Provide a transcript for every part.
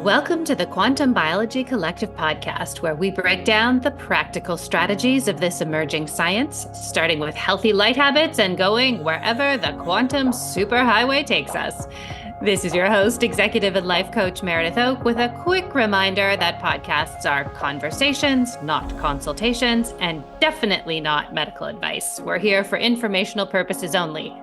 Welcome to the Quantum Biology Collective podcast, where we break down the practical strategies of this emerging science, starting with healthy light habits and going wherever the quantum superhighway takes us. This is your host, executive and life coach Meredith Oak, with a quick reminder that podcasts are conversations, not consultations, and definitely not medical advice. We're here for informational purposes only.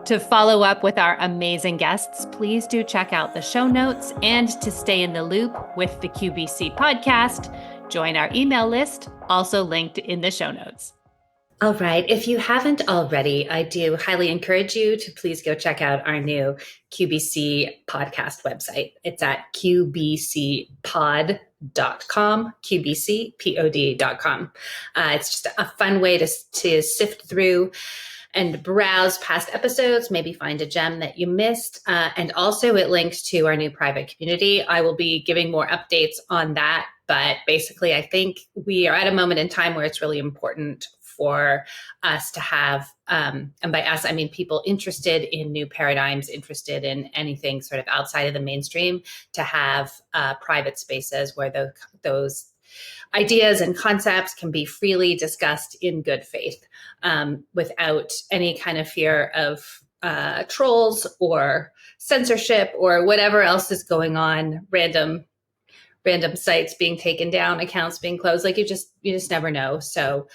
To follow up with our amazing guests, please do check out the show notes, and to stay in the loop with the QBC podcast, join our email list, also linked in the show notes. All right. If you haven't already, I do highly encourage you to please go check out our new QBC podcast website. It's at qbcpod.com, qbcpod.com. It's just a fun way to sift through and browse past episodes, maybe find a gem that you missed. And also it links to our new private community. I will be giving more updates on that. But basically, I think we are at a moment in time where it's really important for us to have, and by us, I mean people interested in new paradigms, interested in anything sort of outside of the mainstream, to have private spaces where those ideas and concepts can be freely discussed in good faith, without any kind of fear of trolls or censorship or whatever else is going on, random sites being taken down, accounts being closed. Like you just never know. So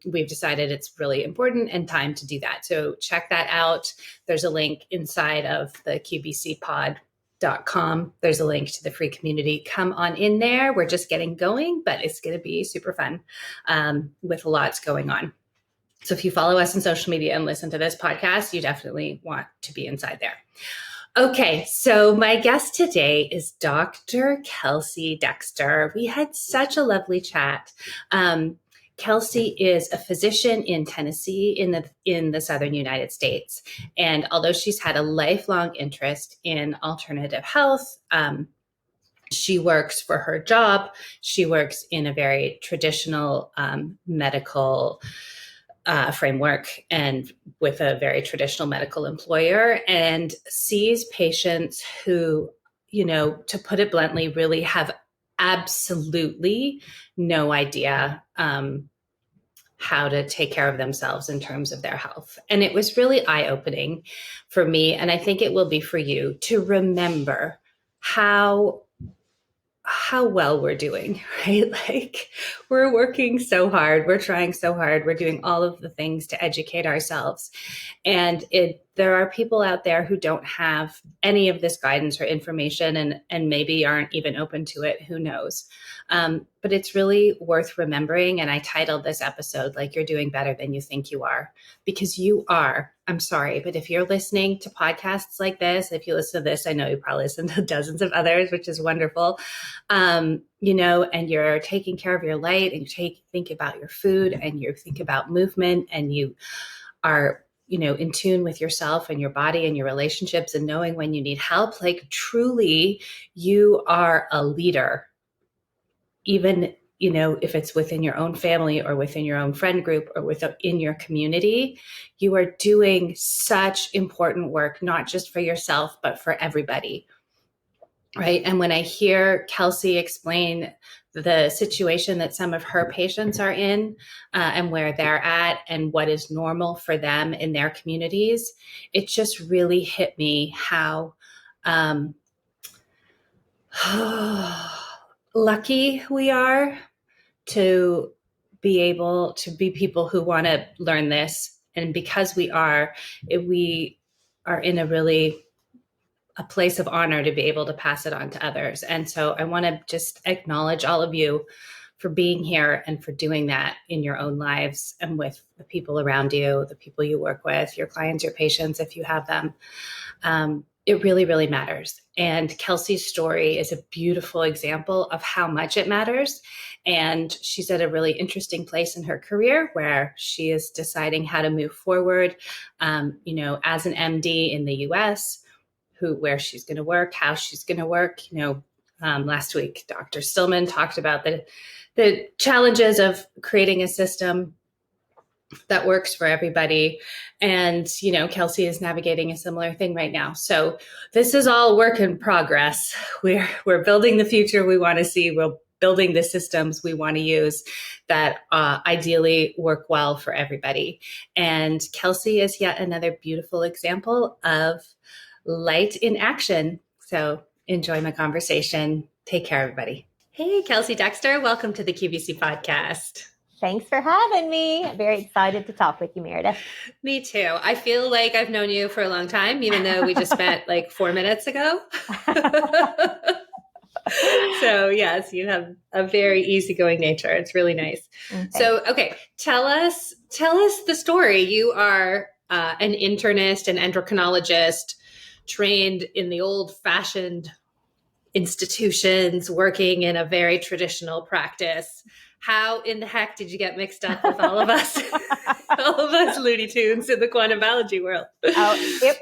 we've decided it's really important and time to do that. So check that out. There's a link inside of the qbcpod.com. There's a link to the free community. Come on in there. We're just getting going, but it's going to be super fun with lots going on. So if you follow us on social media and listen to this podcast, you definitely want to be inside there. Okay, so my guest today is Dr. Kelsey Dexter. We had such a lovely chat. Kelsey is a physician in Tennessee in the southern United States. And although she's had a lifelong interest in alternative health, she works for her job. She works in a very traditional medical framework and with a very traditional medical employer, and sees patients who, to put it bluntly, really have absolutely no idea how to take care of themselves in terms of their health. And it was really eye-opening for me, and I think it will be for you, to remember how well we're doing, right? Like we're working so hard. We're trying so hard. We're doing all of the things to educate ourselves. And there are people out there who don't have any of this guidance or information and maybe aren't even open to it. Who knows? But it's really worth remembering. And I titled this episode, like, you're doing better than you think you are, because you are. I'm sorry, but if you're listening to podcasts like this, if you listen to this, I know you probably listen to dozens of others, which is wonderful. And you're taking care of your light, and you think about your food, and you think about movement, and you are, in tune with yourself and your body and your relationships and knowing when you need help. Like truly, you are a leader, even if it's within your own family or within your own friend group or in your community. You are doing such important work, not just for yourself, but for everybody. Right. And when I hear Kelsey explain the situation that some of her patients are in and where they're at and what is normal for them in their communities, it just really hit me how lucky we are to be able to be people who want to learn this. And because we are in a place of honor to be able to pass it on to others. And so I want to just acknowledge all of you for being here and for doing that in your own lives and with the people around you, the people you work with, your clients, your patients, if you have them. It really, really matters. And Kelsey's story is a beautiful example of how much it matters. And she's at a really interesting place in her career where she is deciding how to move forward, as an MD in the US, where she's going to work, how she's going to work. Last week, Dr. Stillman talked about the challenges of creating a system that works for everybody. And, Kelsey is navigating a similar thing right now. So this is all work in progress. We're building the future we want to see. We're building the systems we want to use that ideally work well for everybody. And Kelsey is yet another beautiful example of light in action. So enjoy my conversation. Take care, everybody. Hey, Kelsey Dexter. Welcome to the QVC podcast. Thanks for having me. I'm very excited to talk with you, Meredith. Me too. I feel like I've known you for a long time, even though we just met like 4 minutes ago. So yes, you have a very easygoing nature. It's really nice. Okay. So, okay, tell us the story. You are an internist and endocrinologist trained in the old-fashioned institutions, working in a very traditional practice. How in the heck did you get mixed up with all of us, Looney Tunes in the quantum biology world? Oh,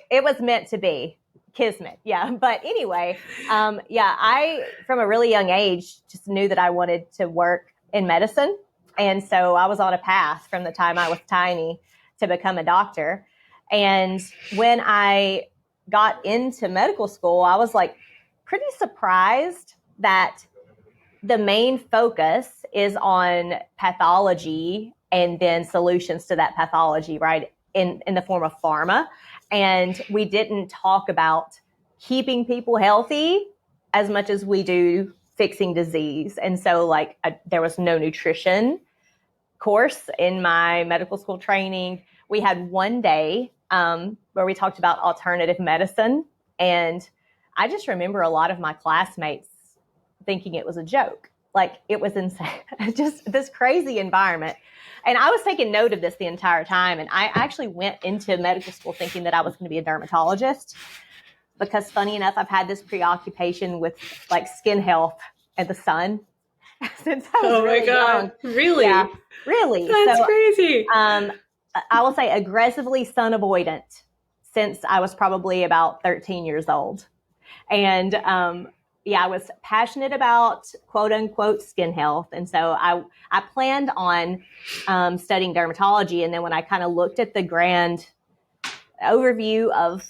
it was meant to be. Kismet. Yeah. But anyway, I, from a really young age, just knew that I wanted to work in medicine. And so I was on a path from the time I was tiny to become a doctor. And when I got into medical school, I was like pretty surprised that the main focus is on pathology and then solutions to that pathology, right? In the form of pharma. And we didn't talk about keeping people healthy as much as we do fixing disease. And so there was no nutrition course in my medical school training. We had one day where we talked about alternative medicine. And I just remember a lot of my classmates thinking it was a joke. Like, it was insane. Just this crazy environment. And I was taking note of this the entire time. And I actually went into medical school thinking that I was going to be a dermatologist, because funny enough, I've had this preoccupation with like skin health and the sun since I was really young. Really? Yeah, really. That's crazy. I will say aggressively sun avoidant since I was probably about 13 years old. And I was passionate about quote unquote skin health. And so I planned on studying dermatology. And then when I kind of looked at the grand overview of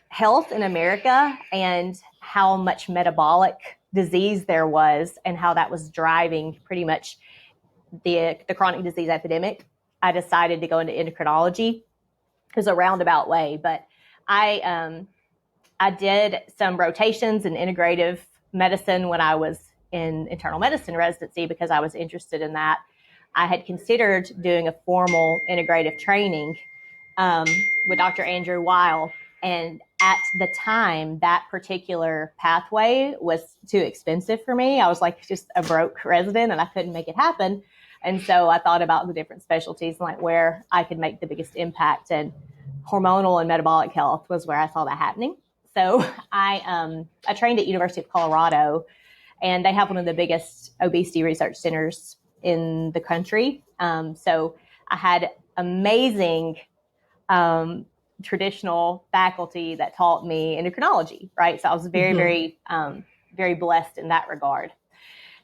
health in America and how much metabolic disease there was and how that was driving pretty much the chronic disease epidemic, I decided to go into endocrinology. It was a roundabout way, but I did some rotations in integrative medicine when I was in internal medicine residency because I was interested in that. I had considered doing a formal integrative training with Dr. Andrew Weil. And at the time, that particular pathway was too expensive for me. I was like just a broke resident and I couldn't make it happen. And so I thought about the different specialties and like where I could make the biggest impact, and hormonal and metabolic health was where I saw that happening. So I trained at University of Colorado, and they have one of the biggest obesity research centers in the country. So I had amazing traditional faculty that taught me endocrinology, right? So I was very, very blessed in that regard.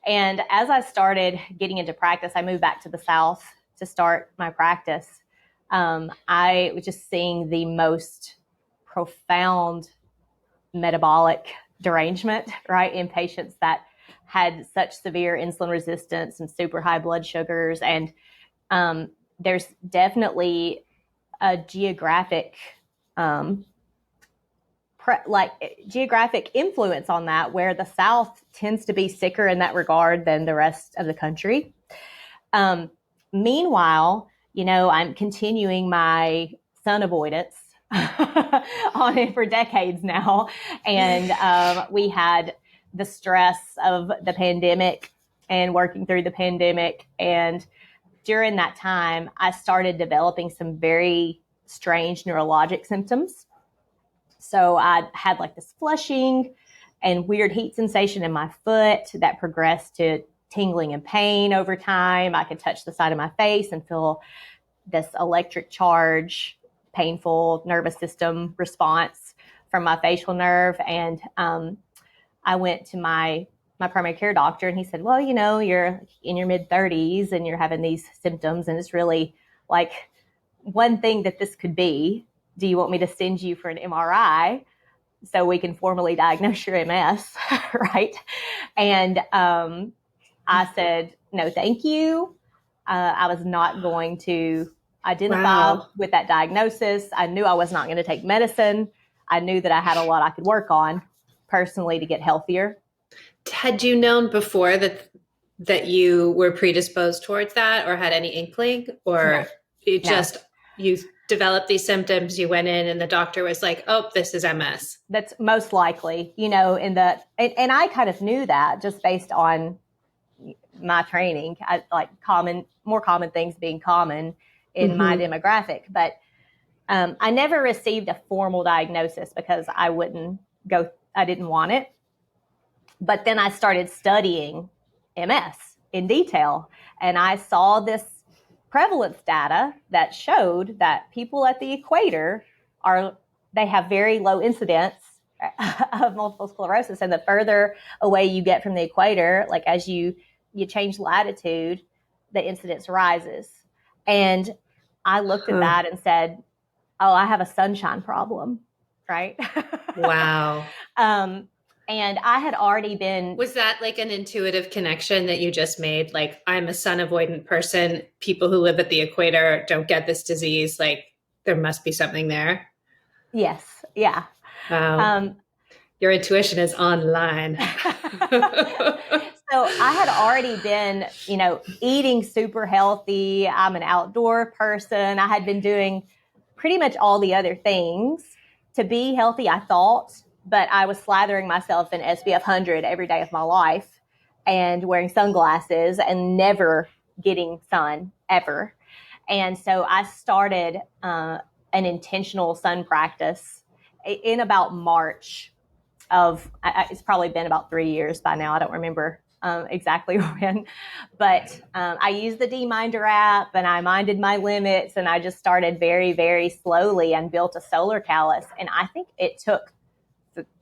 And as I started getting into practice, I moved back to the South to start my practice. I was just seeing the most profound metabolic derangement, right, in patients that had such severe insulin resistance and super high blood sugars. And there's definitely a geographic influence on that, where the South tends to be sicker in that regard than the rest of the country. Meanwhile, I'm continuing my sun avoidance on it for decades now. And we had the stress of the pandemic and working through the pandemic. And during that time, I started developing some very strange neurologic symptoms. So I had like this flushing and weird heat sensation in my foot that progressed to tingling and pain over time. I could touch the side of my face and feel this electric charge, painful nervous system response from my facial nerve. And I went to my primary care doctor, and he said, well, you're in your mid-30s and you're having these symptoms, and it's really like one thing that this could be, do you want me to send you for an MRI so we can formally diagnose your MS? Right. And I said, no, thank you. I was not going to identify with that diagnosis. I knew I was not going to take medicine. I knew that I had a lot I could work on personally to get healthier. Had you known before that you were predisposed towards that, or had any inkling, or you developed these symptoms, you went in and the doctor was like, oh, this is MS? That's most likely, and I kind of knew that just based on my training. I like more common things being common in my demographic, but I never received a formal diagnosis because I didn't want it. But then I started studying MS in detail, and I saw this prevalence data that showed that people at the equator they have very low incidence of multiple sclerosis. And the further away you get from the equator, like as you change latitude, the incidence rises. And I looked at that and said, oh, I have a sunshine problem, right? Wow. And I had already been... Was that like an intuitive connection that you just made? Like, I'm a sun avoidant person. People who live at the equator don't get this disease. Like, there must be something there. Yes. Yeah. Wow. Your intuition is online. So I had already been, eating super healthy. I'm an outdoor person. I had been doing pretty much all the other things to be healthy, I thought, but I was slathering myself in SPF 100 every day of my life and wearing sunglasses and never getting sun ever. And so I started an intentional sun practice in about March it's probably been about 3 years by now. I don't remember exactly when, but I used the D-Minder app and I minded my limits, and I just started very, very slowly and built a solar callus. And I think it took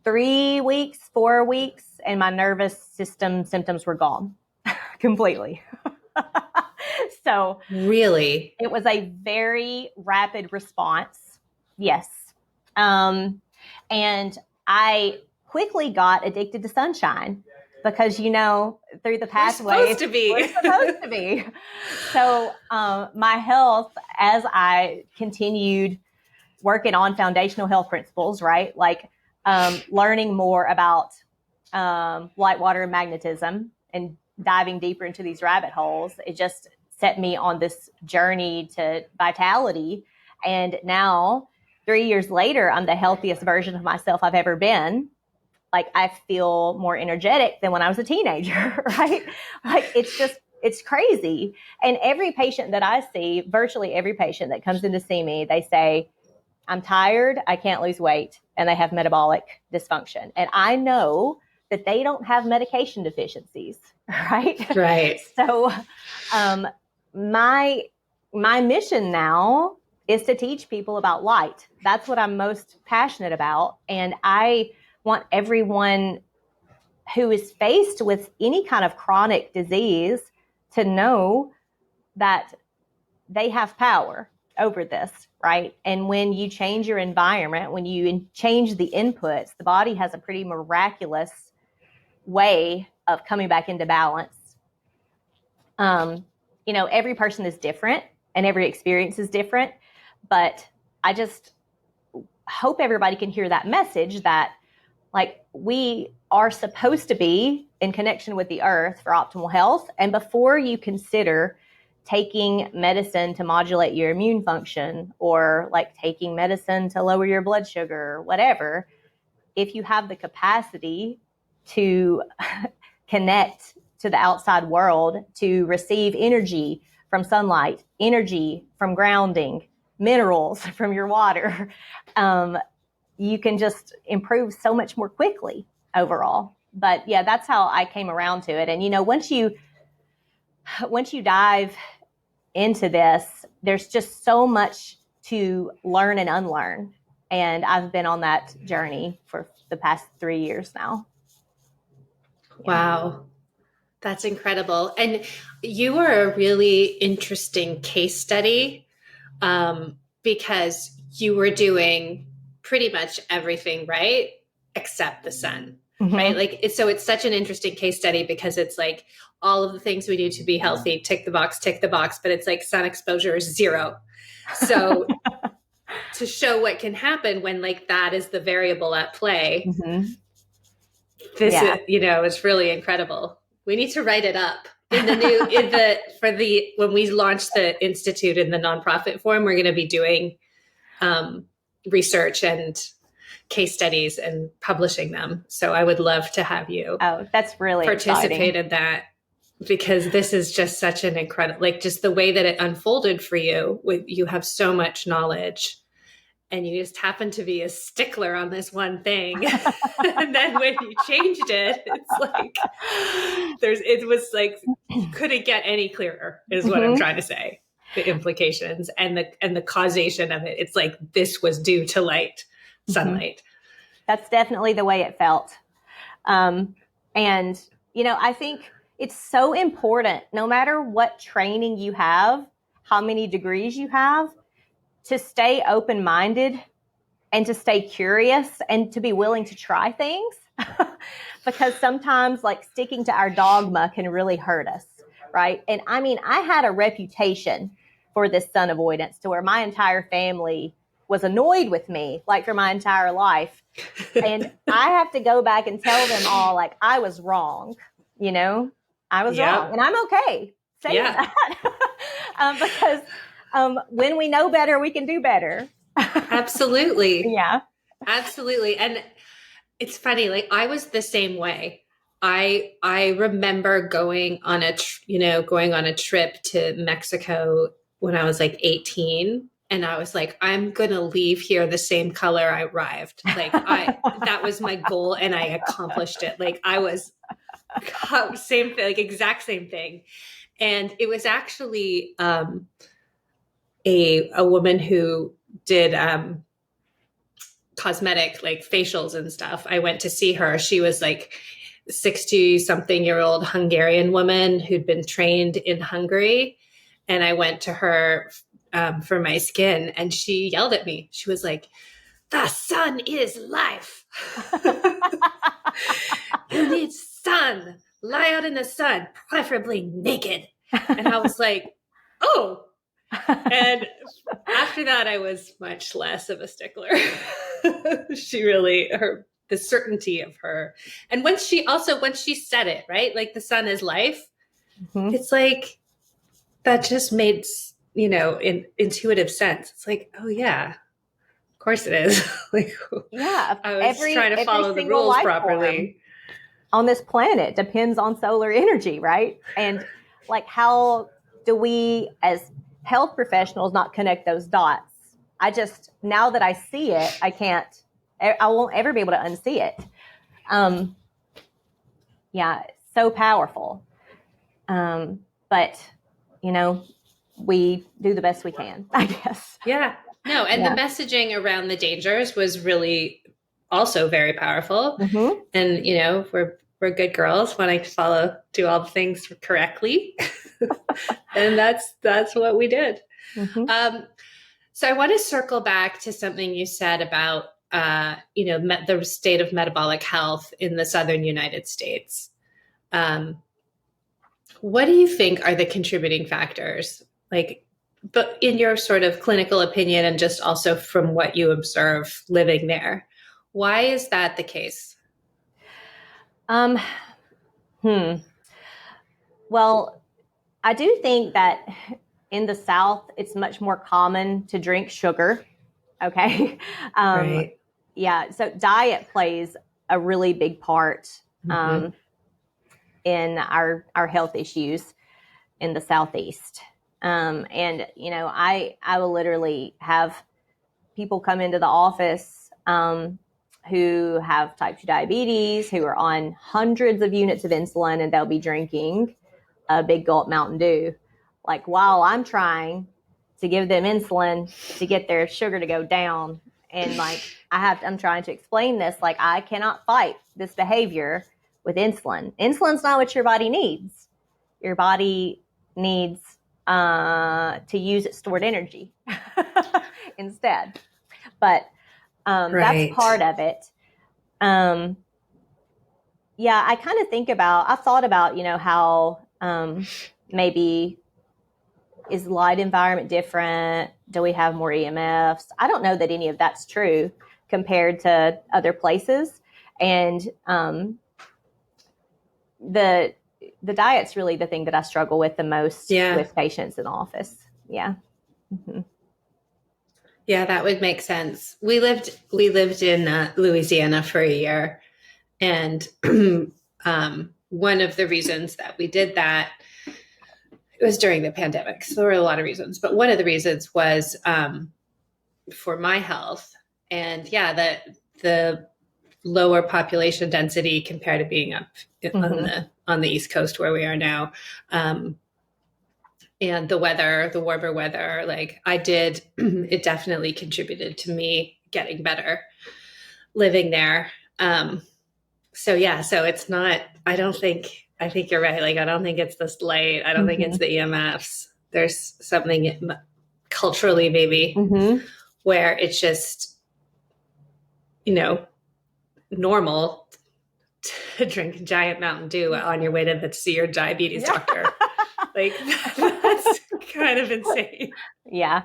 3 weeks, 4 weeks, and my nervous system symptoms were gone completely. So really, it was a very rapid response. Yes. And I quickly got addicted to sunshine because, through the pathways, we're supposed to be. So my health, as I continued working on foundational health principles, right? Like learning more about light, water, and magnetism and diving deeper into these rabbit holes, it just set me on this journey to vitality. And now, 3 years later, I'm the healthiest version of myself I've ever been. Like, I feel more energetic than when I was a teenager, right? Like, it's crazy. And every patient that I see, virtually every patient that comes in to see me, they say, I'm tired, I can't lose weight, and they have metabolic dysfunction. And I know that they don't have medication deficiencies, right? Right. So my mission now is to teach people about light. That's what I'm most passionate about. And I want everyone who is faced with any kind of chronic disease to know that they have power over this, right? And when you change your environment, when you change the inputs, the body has a pretty miraculous way of coming back into balance. Every person is different and every experience is different, but I just hope everybody can hear that message that, like, we are supposed to be in connection with the earth for optimal health. And before you consider taking medicine to modulate your immune function, or like taking medicine to lower your blood sugar, or whatever, if you have the capacity to connect to the outside world, to receive energy from sunlight, energy from grounding, minerals from your water, you can just improve so much more quickly overall. But yeah, that's how I came around to it. And once you dive into this, there's just so much to learn and unlearn. And I've been on that journey for the past 3 years now. Wow. That's incredible. And you were a really interesting case study because you were doing pretty much everything right except the sun, right? Like, it's such an interesting case study because it's like all of the things we do to be healthy, tick the box, but it's like sun exposure is 0. So to show what can happen when like that is the variable at play, this is, it's really incredible. We need to write it up in the new when we launch the institute in the nonprofit form. We're going to be doing research and case studies and publishing them. So I would love to have you that's really participate in that, because this is just such an incredible, like, just the way that it unfolded for you. You have so much knowledge and you just happen to be a stickler on this one thing. And then when you changed it, it's like it was like, couldn't get any clearer is what I'm trying to say. The implications and the causation of it. It's like, this was due to sunlight. That's definitely the way it felt. And, I think it's so important, no matter what training you have, how many degrees you have, to stay open-minded and to stay curious and to be willing to try things. Because sometimes sticking to our dogma can really hurt us, right? And I mean, I had a reputation for this sun avoidance to where my entire family was annoyed with me for my entire life. And I have to go back and tell them all I was wrong, I was wrong, and I'm okay saying that. Because when we know better, we can do better. Absolutely. Yeah. Absolutely. And it's funny, I was the same way. I remember going on a trip to Mexico when I was 18. And I was like, I'm going to leave here the same color I arrived. That was my goal and I accomplished it. I was same thing, exact same thing. And it was actually a woman who did cosmetic, facials and stuff. I went to see her. She was 60-something-year-old Hungarian woman who'd been trained in Hungary. And I went to her for my skin, and she yelled at me. She was like, "The sun is life. You need sun. Lie out in the sun, preferably naked." And I was like, oh. And after that, I was much less of a stickler. She really, the certainty of her. And when she said it, right? The sun is life. It's that just made, intuitive sense. It's oh yeah, of course it is. Yeah. I was trying to follow the rules properly. On this planet depends on solar energy, right? And how do we as health professionals not connect those dots? Now that I see it, I won't ever be able to unsee it. Yeah, it's so powerful. But, we do the best we can, I guess. Yeah. No, and the messaging around the dangers was really also very powerful. And, we're good girls wanting to do all the things correctly. And that's what we did. So I want to circle back to something you said about, the state of metabolic health in the Southern United States. What do you think are the contributing factors? But in your sort of clinical opinion and just also from what you observe living there, why is that the case? Well, I do think that in the South, it's much more common to drink sugar. Okay. Right. Yeah. So diet plays a really big part in our health issues in the Southeast. And, I will literally have people come into the office who have type 2 diabetes, who are on hundreds of units of insulin, and they'll be drinking a big gulp Mountain Dew. While I'm trying to give them insulin to get their sugar to go down. And I'm trying to explain this, I cannot fight this behavior with insulin. Insulin's not what your body needs. Your body needs to use its stored energy instead. But Right. that's part of it. Yeah, I kind of I've thought about, how maybe is light environment different? Do we have more EMFs? I don't know that any of that's true compared to other places. And the diet's really the thing that I struggle with the most with patients in the office. Yeah. Mm-hmm. Yeah, that would make sense. We lived in Louisiana for a year, and one of the reasons that we did that, it was during the pandemic. So there were a lot of reasons, but one of the reasons was for my health. And yeah, the lower population density compared to being up on the East Coast where we are now. And the warmer weather, like it definitely contributed to me getting better living there. So it's not, I think you're right. Like, I don't think it's this light. I don't think it's the EMFs. There's something culturally maybe where it's just, normal to drink a giant Mountain Dew on your way to see your diabetes doctor. Like, that's kind of insane. Yeah.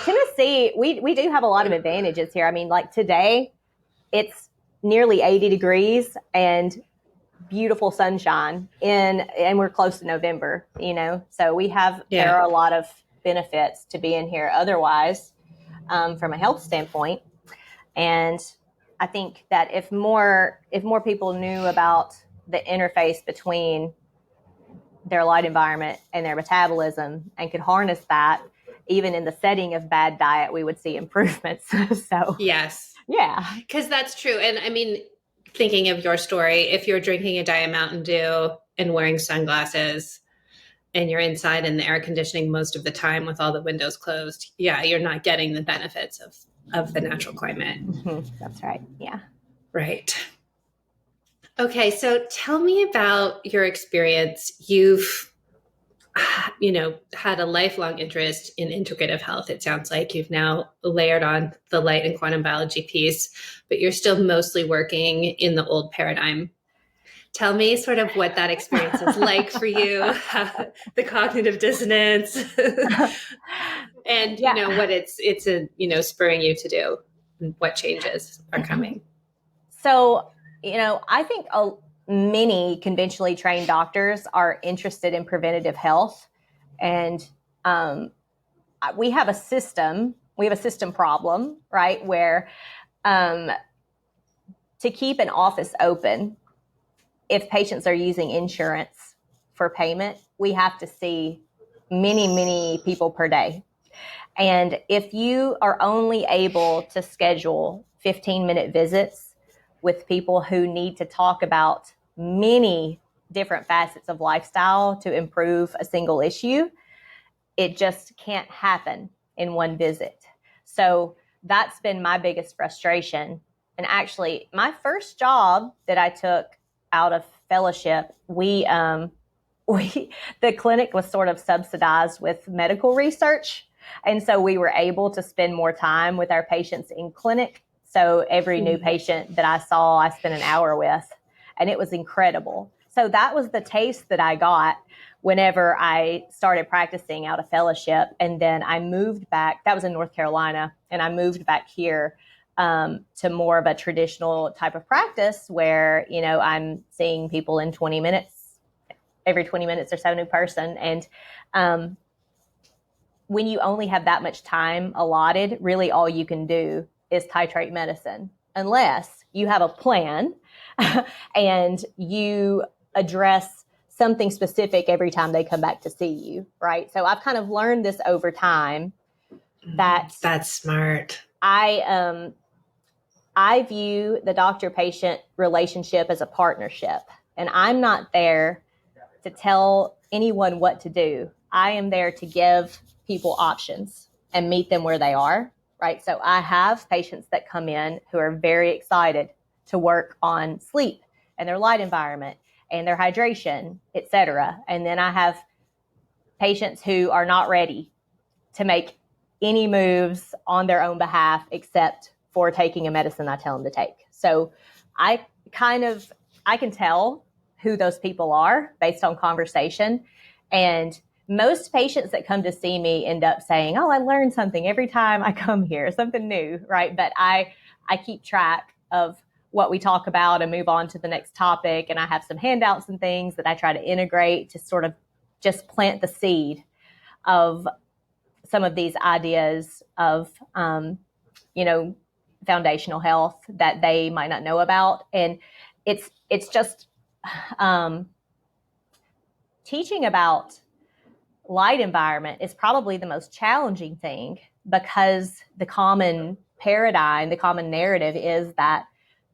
Tennessee, we do have a lot of advantages here. I mean, like today, it's nearly 80 degrees and beautiful sunshine and we're close to November, so there are a lot of benefits to being here otherwise, from a health standpoint. And I think that if more people knew about the interface between their light environment and their metabolism and could harness that, even in the setting of bad diet, we would see improvements. So yes. Yeah. Because that's true. And I mean, thinking of your story, if you're drinking a Diet Mountain Dew and wearing sunglasses and you're inside in the air conditioning most of the time with all the windows closed, you're not getting the benefits of the natural climate. That's right. Yeah. Right. Okay. So tell me about your experience. You've had a lifelong interest in integrative health. It sounds like you've now layered on the light and quantum biology piece, but you're still mostly working in the old paradigm. Tell me sort of what that experience is like for you, the cognitive dissonance, and what it's spurring you to do, and what changes are coming. So, I think many conventionally trained doctors are interested in preventative health, and we have a system problem, right? Where to keep an office open, if patients are using insurance for payment, we have to see many, many people per day. And if you are only able to schedule 15-minute visits with people who need to talk about many different facets of lifestyle to improve a single issue, it just can't happen in one visit. So that's been my biggest frustration. And actually, my first job that I took out of fellowship, the clinic was sort of subsidized with medical research. And so we were able to spend more time with our patients in clinic. So every new patient that I saw, I spent an hour with, and it was incredible. So that was the taste that I got whenever I started practicing out of fellowship. And then I moved back, that was in North Carolina, and I moved back here to more of a traditional type of practice where, I'm seeing people in 20 minutes, every 20 minutes or so, a new person. And when you only have that much time allotted, really all you can do is titrate medicine, unless you have a plan and you address something specific every time they come back to see you, right? So I've kind of learned this over time that's smart. I view the doctor-patient relationship as a partnership, and I'm not there to tell anyone what to do. I am there to give people options and meet them where they are, right? So I have patients that come in who are very excited to work on sleep and their light environment and their hydration, et cetera. And then I have patients who are not ready to make any moves on their own behalf except for taking a medicine I tell them to take. So I can tell who those people are based on conversation. And most patients that come to see me end up saying, oh, I learned something every time I come here, something new, right? But I keep track of what we talk about and move on to the next topic. And I have some handouts and things that I try to integrate to sort of just plant the seed of some of these ideas of, foundational health that they might not know about. And it's just teaching about light environment is probably the most challenging thing, because the common paradigm, the common narrative is that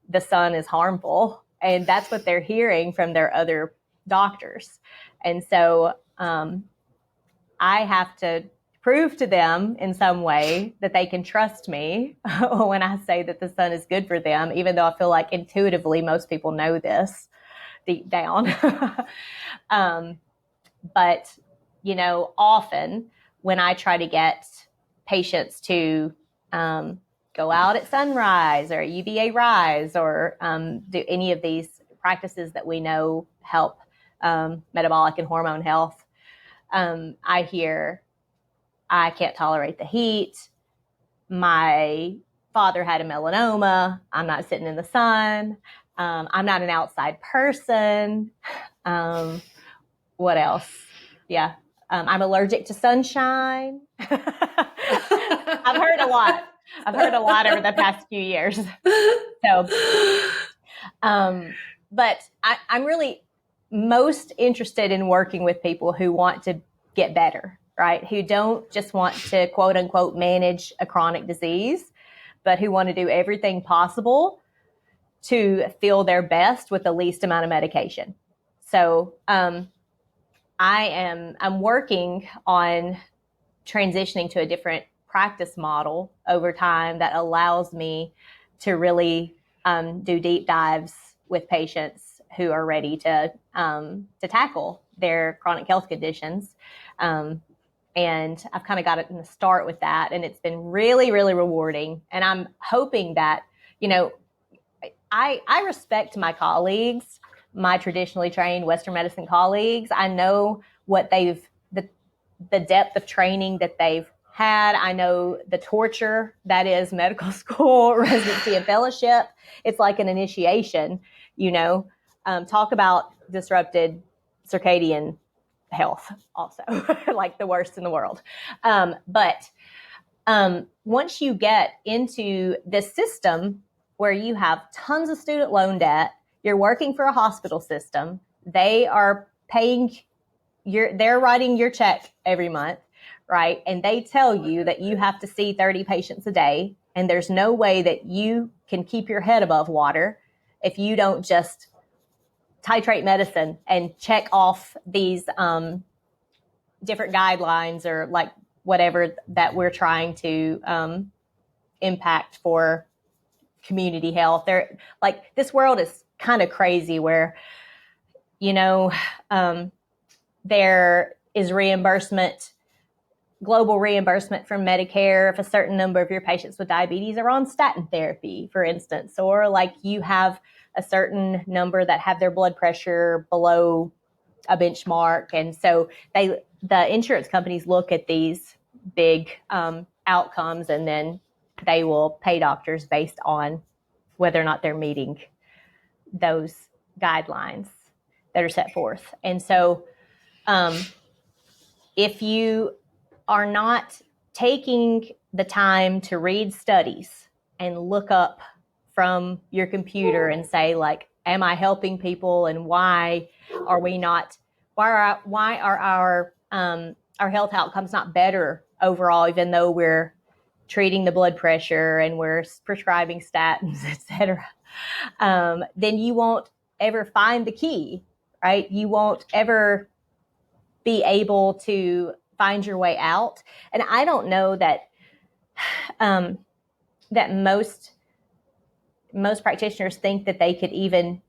the sun is harmful, and that's what they're hearing from their other doctors. And so I have to prove to them in some way that they can trust me when I say that the sun is good for them, even though I feel like intuitively most people know this deep down. But, often when I try to get patients to go out at sunrise or UVA rise or do any of these practices that we know help metabolic and hormone health, I hear, I can't tolerate the heat. My father had a melanoma. I'm not sitting in the sun. I'm not an outside person. What else? Yeah. I'm allergic to sunshine. I've heard a lot. Over the past few years. So, but I'm really most interested in working with people who want to get better, right? Who don't just want to quote unquote manage a chronic disease, but who want to do everything possible to feel their best with the least amount of medication. So, I'm working on transitioning to a different practice model over time that allows me to really do deep dives with patients who are ready to tackle their chronic health conditions. And I've kind of got it in the start with that, and it's been really, really rewarding. And I'm hoping that, I respect my colleagues, my traditionally trained Western medicine colleagues. I know what the depth of training that they've had. I know the torture that is medical school, residency, and fellowship. It's like an initiation, talk about disrupted circadian health also, like the worst in the world. But once you get into this system where you have tons of student loan debt, you're working for a hospital system, they are paying they're writing your check every month, right? And they tell you that you have to see 30 patients a day, and there's no way that you can keep your head above water if you don't just titrate medicine and check off these different guidelines or like whatever that we're trying to impact for community health. This world is kind of crazy where, there is global reimbursement from Medicare if a certain number of your patients with diabetes are on statin therapy, for instance, or like you have a certain number that have their blood pressure below a benchmark. And so the insurance companies look at these big outcomes, and then they will pay doctors based on whether or not they're meeting those guidelines that are set forth. And so if you are not taking the time to read studies and look up from your computer and say, like, am I helping people, and why are our health outcomes not better overall, even though we're treating the blood pressure and we're prescribing statins, et cetera, then you won't ever find the key, right? You won't ever be able to find your way out. And I don't know that that most practitioners think that they could even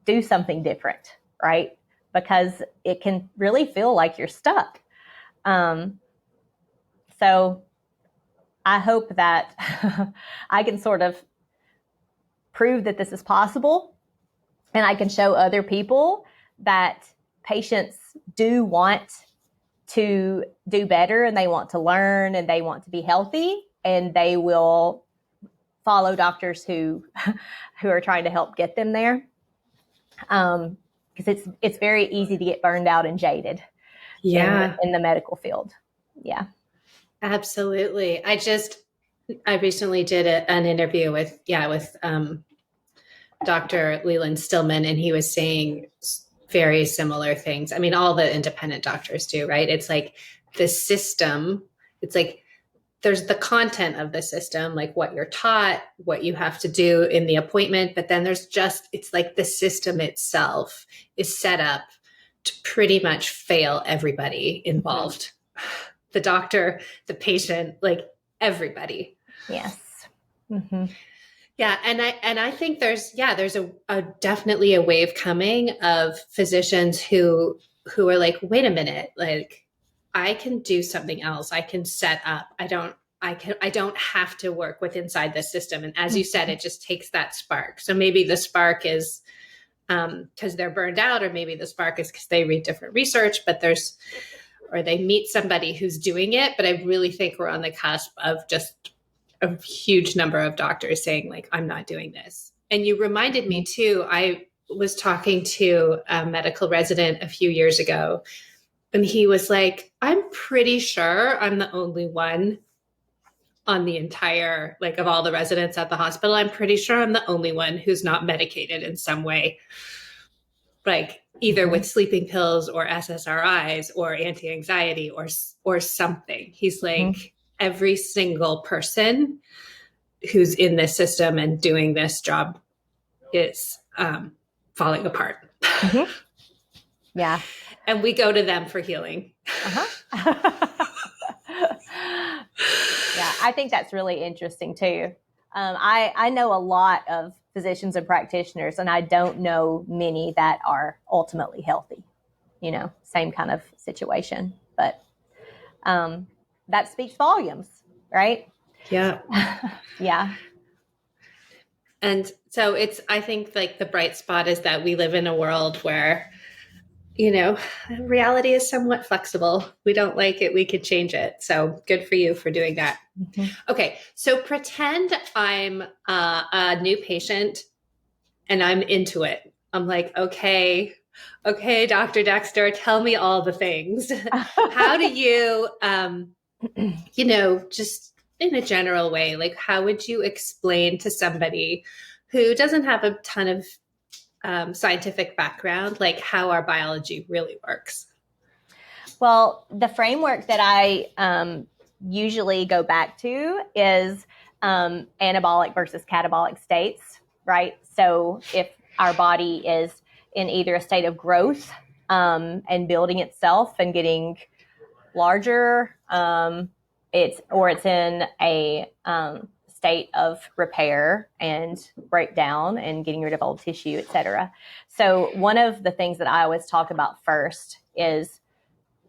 do something different, right? Because it can really feel like you're stuck. So I hope that I can sort of prove that this is possible, and I can show other people that patients do want to do better, and they want to learn, and they want to be healthy, and they will follow doctors who are trying to help get them there. Because it's very easy to get burned out and jaded in the medical field. Yeah. Absolutely. I recently did an interview with Dr. Leland Stillman, and he was saying very similar things. I mean, all the independent doctors do, right? It's like the system, it's like there's the content of the system, like what you're taught, what you have to do in the appointment, but then it's like the system itself is set up to pretty much fail everybody involved. Mm-hmm. The doctor, the patient, like everybody. Yes. Mm-hmm. Yeah. And I think there's a definitely a wave coming of physicians who are like, wait a minute, like I can do something else. I can set up. I don't have to work with inside the system. And as you said, it just takes that spark. So maybe the spark is because they're burned out, or maybe the spark is because they read different research, or they meet somebody who's doing it. But I really think we're on the cusp of just a huge number of doctors saying, like, I'm not doing this. And you reminded me too, I was talking to a medical resident a few years ago, and he was like, I'm pretty sure I'm the only one on the entire, like, of all the residents at the hospital, I'm pretty sure I'm the only one who's not medicated in some way, like either with sleeping pills or SSRIs or anti-anxiety or something. He's like, every single person who's in this system and doing this job is falling apart. Mm-hmm. Yeah. And we go to them for healing. Yeah, I think that's really interesting too. I know a lot of physicians and practitioners, and I don't know many that are ultimately healthy, same kind of situation. But that speaks volumes, right? Yeah. Yeah. And so I think like the bright spot is that we live in a world where, reality is somewhat flexible. We don't like it, we could change it. So good for you for doing that. Mm-hmm. Okay. So pretend I'm a new patient and I'm into it. I'm like, okay, Dr. Dexter, tell me all the things. How do you, just in a general way, like how would you explain to somebody who doesn't have a ton of scientific background, like how our biology really works? Well, the framework that I usually go back to is anabolic versus catabolic states, right? So if our body is in either a state of growth and building itself and getting larger, it's in a state of repair and breakdown and getting rid of old tissue, et cetera. So one of the things that I always talk about first is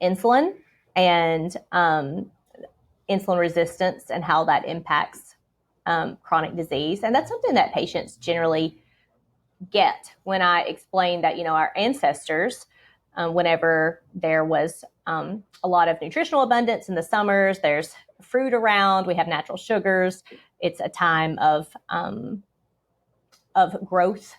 insulin and insulin resistance and how that impacts chronic disease. And that's something that patients generally get when I explain that, our ancestors, whenever there was a lot of nutritional abundance in the summers, there's fruit around, we have natural sugars. It's a time of growth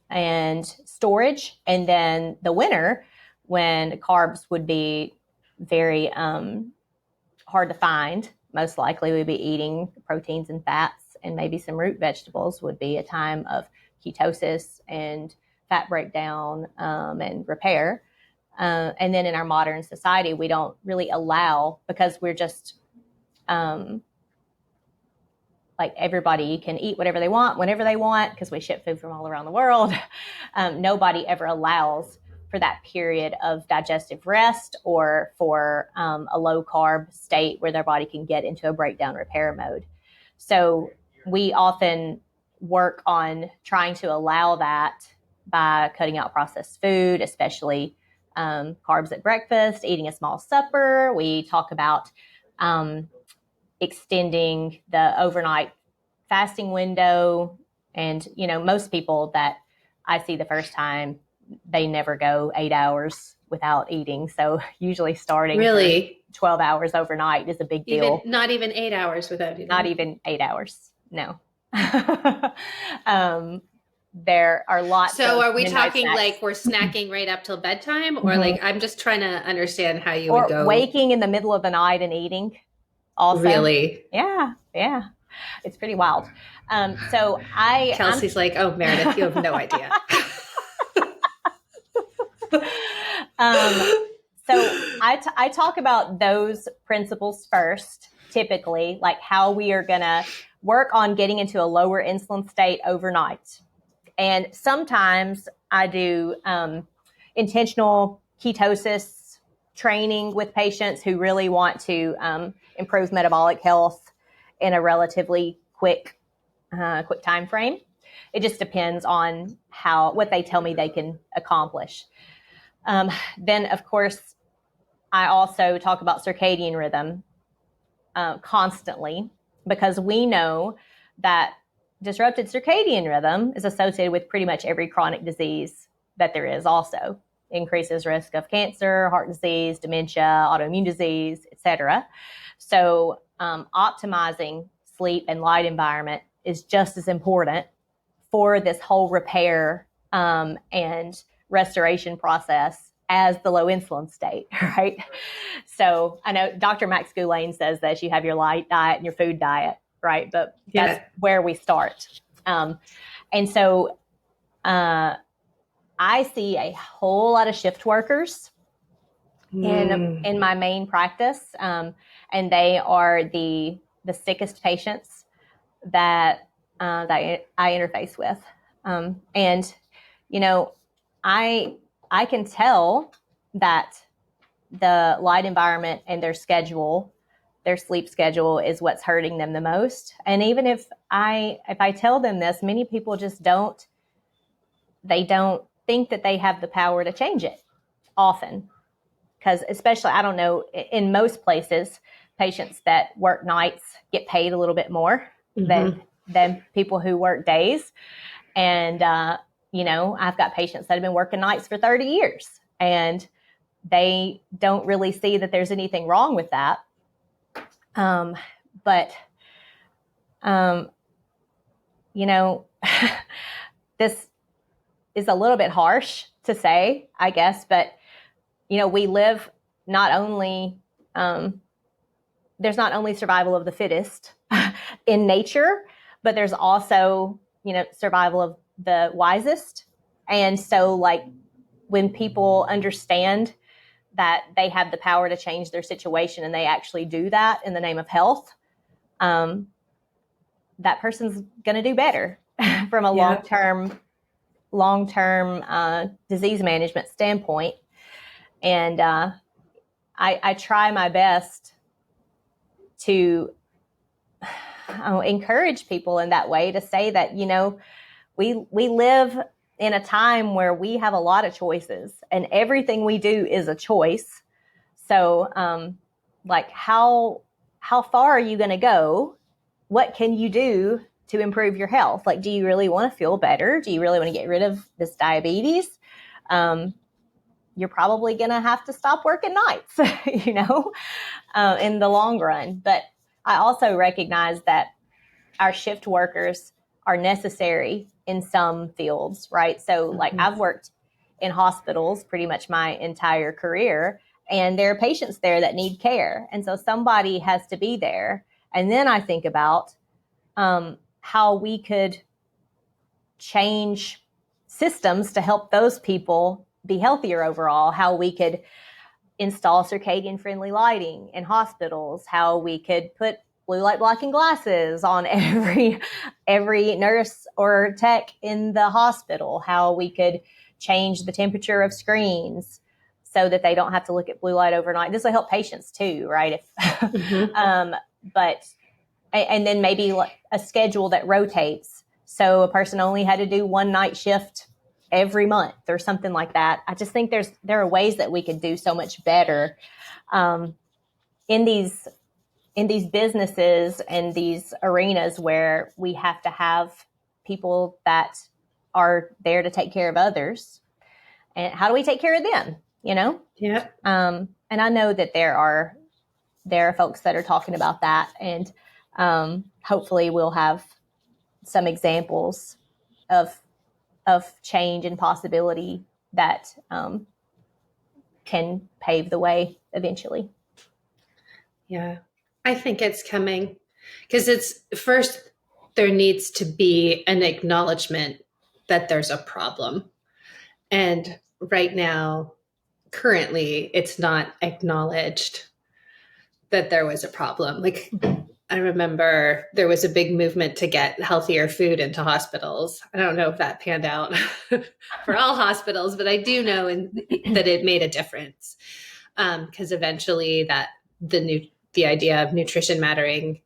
and storage. And then the winter, when carbs would be very hard to find, most likely we'd be eating proteins and fats and maybe some root vegetables, would be a time of ketosis and fat breakdown and repair. And then in our modern society, we don't really allow, because we're just like everybody can eat whatever they want, whenever they want, because we ship food from all around the world. Nobody ever allows for that period of digestive rest or for a low carb state where their body can get into a breakdown repair mode. So we often work on trying to allow that by cutting out processed food, especially carbs at breakfast, eating a small supper. We talk about extending the overnight fasting window. And, most people that I see the first time, they never go 8 hours without eating. So usually starting really 12 hours overnight is a big deal. Not even 8 hours without eating. Not even 8 hours. No. There are lots. So of are we talking snacks. like we're snacking right up till bedtime, or like, I'm just trying to understand how you would go. Waking in the middle of the night and eating also. Really? Yeah. It's pretty wild. Kelsey's like, oh, Meredith, you have no idea. I talk about those principles first, typically, like how we are going to work on getting into a lower insulin state overnight. And sometimes I do intentional ketosis training with patients who really want to improve metabolic health in a relatively quick time frame. It just depends on what they tell me they can accomplish. Then, of course, I also talk about circadian rhythm constantly, because we know that disrupted circadian rhythm is associated with pretty much every chronic disease that there is. Also increases risk of cancer, heart disease, dementia, autoimmune disease, etc. So optimizing sleep and light environment is just as important for this whole repair and restoration process as the low insulin state, right? So I know Dr. Max Goulian says that you have your light diet and your food diet, right? But that's where we start. And so I see a whole lot of shift workers in my main practice, and they are the sickest patients that I interface with. And I can tell that the light environment and their sleep schedule is what's hurting them the most. And even if I tell them this, many people just don't think that they have the power to change it often. Because especially, I don't know, in most places, patients that work nights get paid a little bit more than people who work days. And, I've got patients that have been working nights for 30 years, and they don't really see that there's anything wrong with that. This is a little bit harsh to say, I guess, but, we live there's not only survival of the fittest in nature, but there's also, survival of the wisest. And so, like, when people understand that they have the power to change their situation and they actually do that in the name of health, that person's going to do better from a long-term disease management standpoint. And I try my best to encourage people in that way, to say that, we live in a time where we have a lot of choices, and everything we do is a choice. So, how far are you going to go? What can you do to improve your health? Like, do you really want to feel better? Do you really want to get rid of this diabetes? You're probably going to have to stop working nights, in the long run. But I also recognize that our shift workers are necessary in some fields, right? So like, I've worked in hospitals pretty much my entire career, and there are patients there that need care. And so somebody has to be there. And then I think about how we could change systems to help those people be healthier overall, how we could install circadian friendly lighting in hospitals, how we could put blue light blocking glasses on every nurse or tech in the hospital, how we could change the temperature of screens so that they don't have to look at blue light overnight. This will help patients too, right? And then maybe a schedule that rotates. So a person only had to do one night shift every month or something like that. I just think there are ways that we could do so much better in these businesses and these arenas where we have to have people that are there to take care of others. And how do we take care of them? Yeah. And I know that there are folks that are talking about that, and hopefully we'll have some examples of change and possibility that can pave the way eventually. Yeah, I think it's coming, because it's first, there needs to be an acknowledgement that there's a problem. And right now, currently, it's not acknowledged that there was a problem. Like, I remember there was a big movement to get healthier food into hospitals. I don't know if that panned out for all hospitals, but I do know that it made a difference, because eventually the idea of nutrition mattering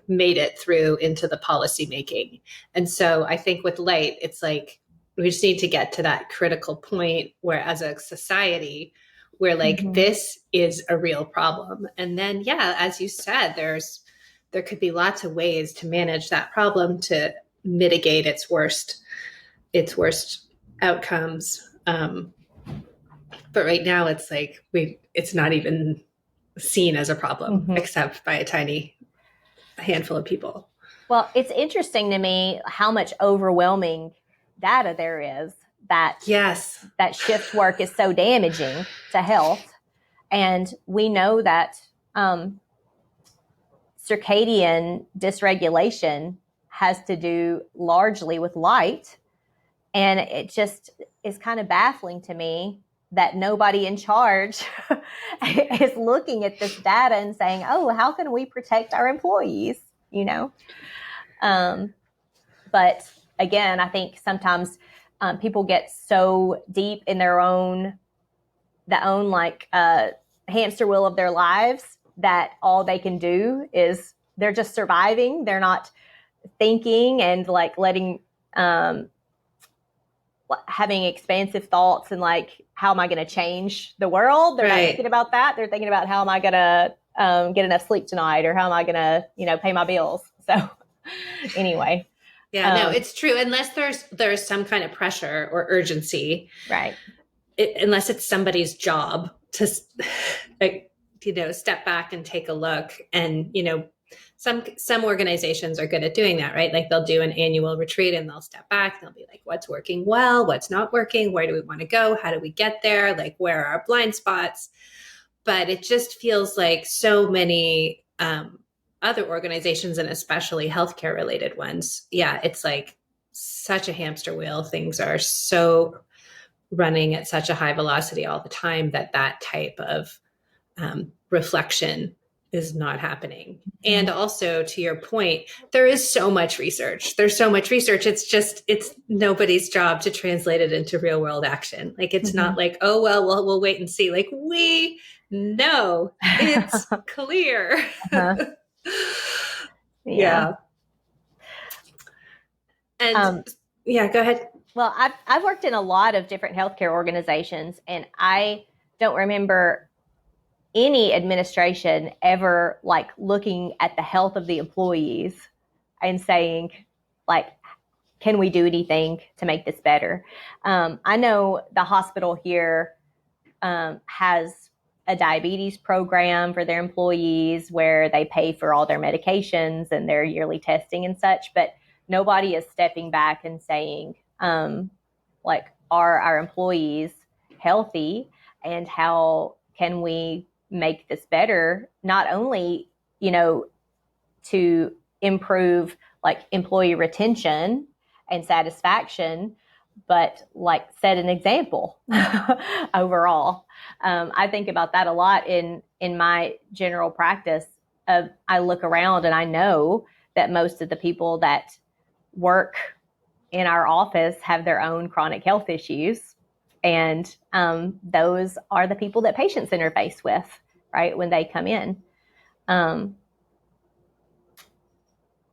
made it through into the policy making. And so I think with light, it's like we just need to get to that critical point where, as a society, we're like, this is a real problem. And then, yeah, as you said, there could be lots of ways to manage that problem to mitigate its worst outcomes. But right now, it's like it's not even seen as a problem, except by a handful of people. Well, it's interesting to me how much overwhelming data there is that shift work is so damaging to health. And we know that circadian dysregulation has to do largely with light. And it just is kind of baffling to me that nobody in charge is looking at this data and saying, oh, how can we protect our employees? But again, I think sometimes people get so deep in their own hamster wheel of their lives that all they can do is they're just surviving. They're not thinking and letting having expansive thoughts and how am I going to change the world? They're not thinking about that. They're thinking about how am I going to get enough sleep tonight, or how am I going to, pay my bills? So anyway. Yeah, no, it's true. Unless there's some kind of pressure or urgency, right? Unless it's somebody's job to, step back and take a look. And some organizations are good at doing that, right? Like they'll do an annual retreat and they'll step back. They'll be like, "What's working well? What's not working? Where do we want to go? How do we get there? Like, where are our blind spots?" But it just feels like so many other organizations, and especially healthcare related ones, it's like such a hamster wheel. Things are so running at such a high velocity all the time that type of reflection is not happening. And also, to your point, there is so much research. There's so much research. It's nobody's job to translate it into real world action. Like, it's not like, oh, well, we'll wait and see. Like, we know it's clear. Yeah. And go ahead. Well, I've worked in a lot of different healthcare organizations, and I don't remember any administration ever looking at the health of the employees and saying, can we do anything to make this better? I know the hospital here has a diabetes program for their employees where they pay for all their medications and their yearly testing and such, but nobody is stepping back and saying, are our employees healthy, and how can we make this better? Not only, to improve employee retention and satisfaction, but set an example overall. I think about that a lot in my general practice. I look around and I know that most of the people that work in our office have their own chronic health issues. And those are the people that patients interface with, right, when they come in.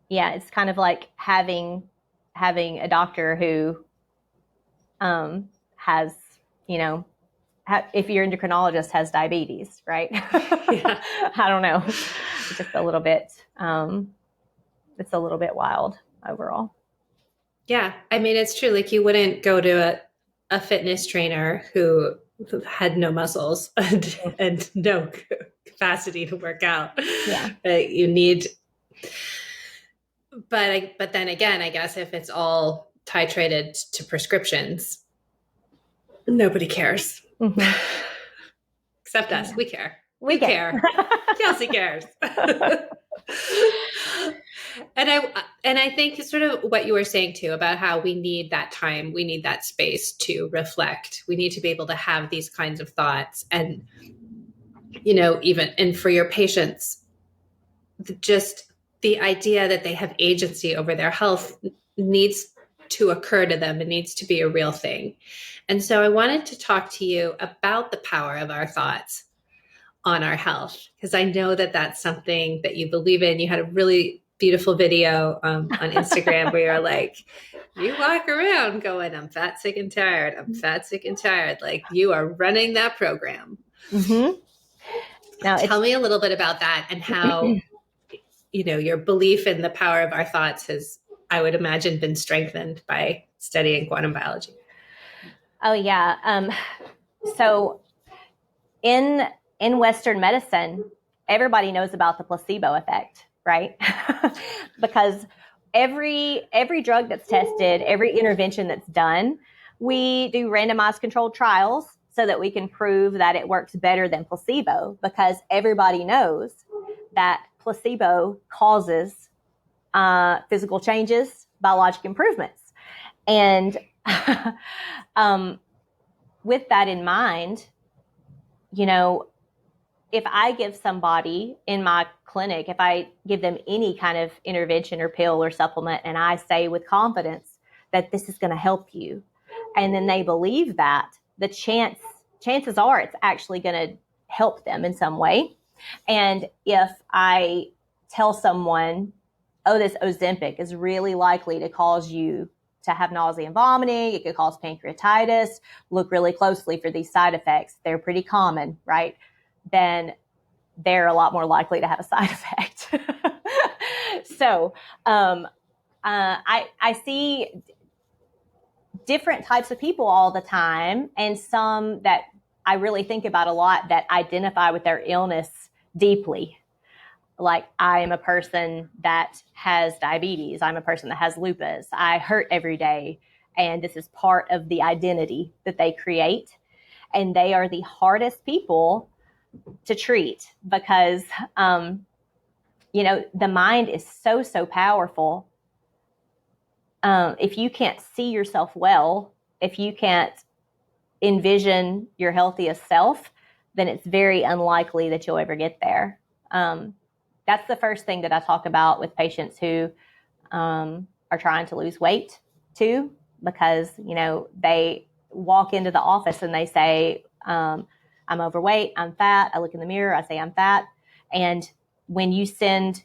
It's kind of like having a doctor who has, if your endocrinologist has diabetes, right? Yeah. I don't know. It's just a little bit, it's a little bit wild overall. Yeah. I mean, it's true. Like you wouldn't go to a fitness trainer who had no muscles and no capacity to work out. Yeah. You need, but then again, I guess if it's all titrated to prescriptions, nobody cares. Mm-hmm. Except us. We care. We care. Kelsey cares. And I think sort of what you were saying too about how we need that time, we need that space to reflect. We need to be able to have these kinds of thoughts, and even and for your patients, just the idea that they have agency over their health needs to occur to them. It needs to be a real thing. And so I wanted to talk to you about the power of our thoughts on our health, because I know that that's something that you believe in. You had a really beautiful video on Instagram where you're like, you walk around going, I'm fat, sick, and tired. I'm fat, sick, and tired. Like you are running that program. Mm-hmm. Now, tell me a little bit about that and how, your belief in the power of our thoughts has, I would imagine, been strengthened by studying quantum biology. Oh, yeah. So in Western medicine, everybody knows about the placebo effect, right? Because every drug that's tested, every intervention that's done, we do randomized controlled trials so that we can prove that it works better than placebo, because everybody knows that placebo causes physical changes, biologic improvements. And with that in mind, if I give somebody in my clinic, if I give them any kind of intervention or pill or supplement, and I say with confidence that this is going to help you, and then they believe that, the chances are it's actually going to help them in some way. And if I tell someone, oh, this Ozempic is really likely to cause you to have nausea and vomiting, it could cause pancreatitis, look really closely for these side effects, they're pretty common, right? Then they're a lot more likely to have a side effect. So I see different types of people all the time, and some that I really think about a lot that identify with their illness deeply. Like, I am a person that has diabetes. I'm a person that has lupus. I hurt every day. And this is part of the identity that they create. And they are the hardest people to treat because, the mind is so, so powerful. If you can't see yourself well, if you can't envision your healthiest self, then it's very unlikely that you'll ever get there. That's the first thing that I talk about with patients who are trying to lose weight too, because, they walk into the office and they say, I'm overweight, I'm fat. I look in the mirror, I say I'm fat. And when you send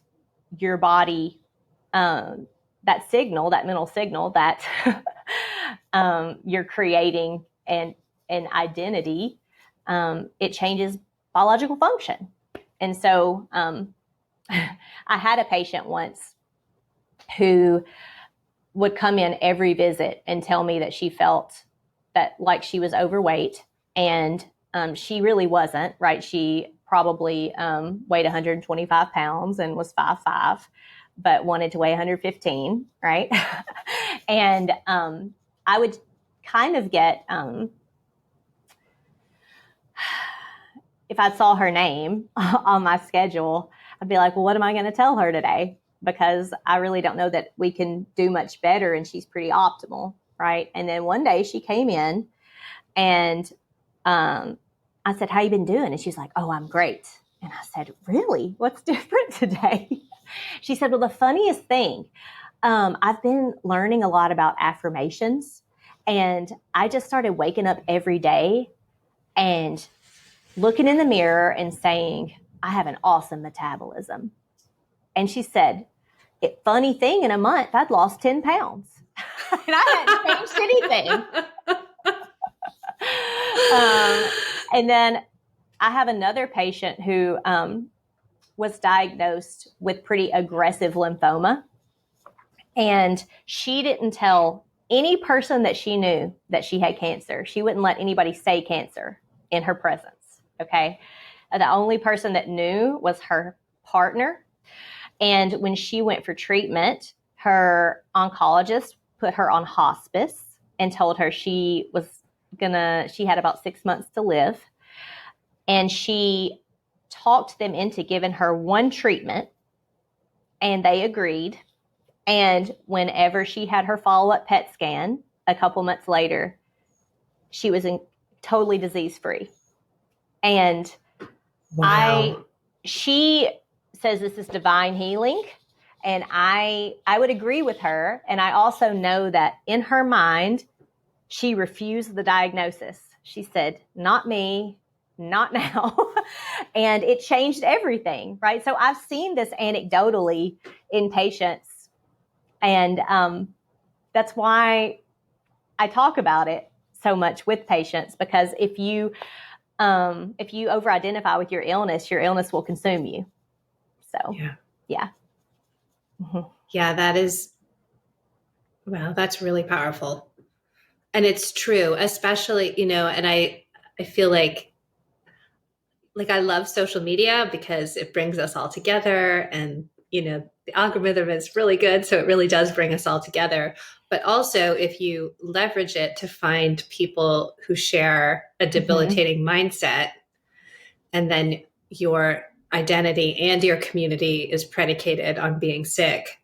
your body that signal, that mental signal that you're creating an identity, it changes biological function. And so I had a patient once who would come in every visit and tell me that she felt that like she was overweight, and she really wasn't, right? She probably weighed 125 pounds and was 5'5", but wanted to weigh 115, right? And I would kind of get, if I saw her name on my schedule, I'd be like, well, what am I going to tell her today? Because I really don't know that we can do much better, and she's pretty optimal, right? And then one day she came in and I said, how you been doing? And she's like, oh, I'm great. And I said, really? What's different today? She said, well, the funniest thing, I've been learning a lot about affirmations, and I just started waking up every day and looking in the mirror and saying, I have an awesome metabolism. And she said, funny thing, in a month, I'd lost 10 pounds. And I hadn't changed anything. And then I have another patient who was diagnosed with pretty aggressive lymphoma. And she didn't tell any person that she knew that she had cancer. She wouldn't let anybody say cancer in her presence. Okay. The only person that knew was her partner. And when she went for treatment, her oncologist put her on hospice and told her she had about 6 months to live. And she talked them into giving her one treatment, and they agreed. And whenever she had her follow-up PET scan a couple months later, she was totally disease-free. And Wow. she says this is divine healing. And I would agree with her. And I also know that in her mind, she refused the diagnosis. She said, not me, not now. And it changed everything, right? So I've seen this anecdotally in patients. And that's why I talk about it so much with patients, because if you over-identify with your illness will consume you. So, yeah. Mm-hmm. Yeah, that's really powerful. And it's true, especially, and I feel like I love social media because it brings us all together, and, the algorithm is really good. So it really does bring us all together. But also if you leverage it to find people who share a debilitating mindset, and then your identity and your community is predicated on being sick.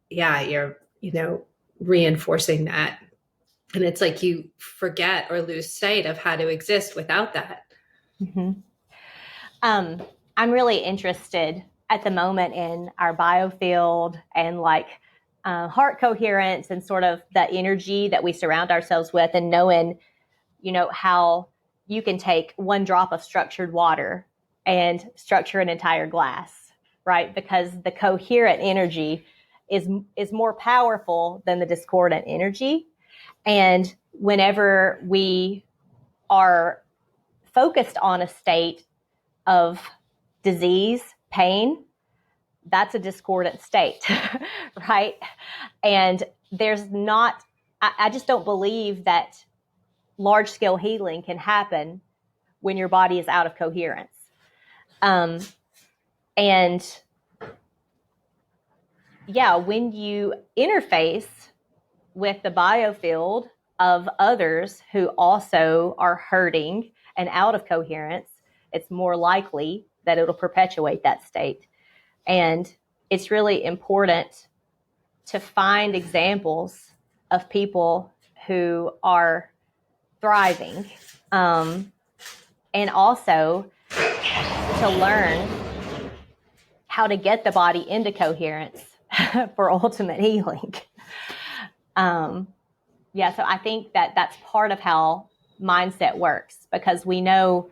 Yeah, you're, reinforcing that. And it's like you forget or lose sight of how to exist without that. Mm-hmm. I'm really interested at the moment in our biofield and heart coherence and sort of the energy that we surround ourselves with, and knowing, how you can take one drop of structured water and structure an entire glass, right? Because the coherent energy is more powerful than the discordant energy. And whenever we are focused on a state of disease, pain, that's a discordant state, right? And I just don't believe that large scale healing can happen when your body is out of coherence. And yeah, when you interface with the biofield of others who also are hurting and out of coherence, it's more likely that it'll perpetuate that state. And it's really important to find examples of people who are thriving, and also to learn how to get the body into coherence for ultimate healing. So I think that that's part of how mindset works, because we know,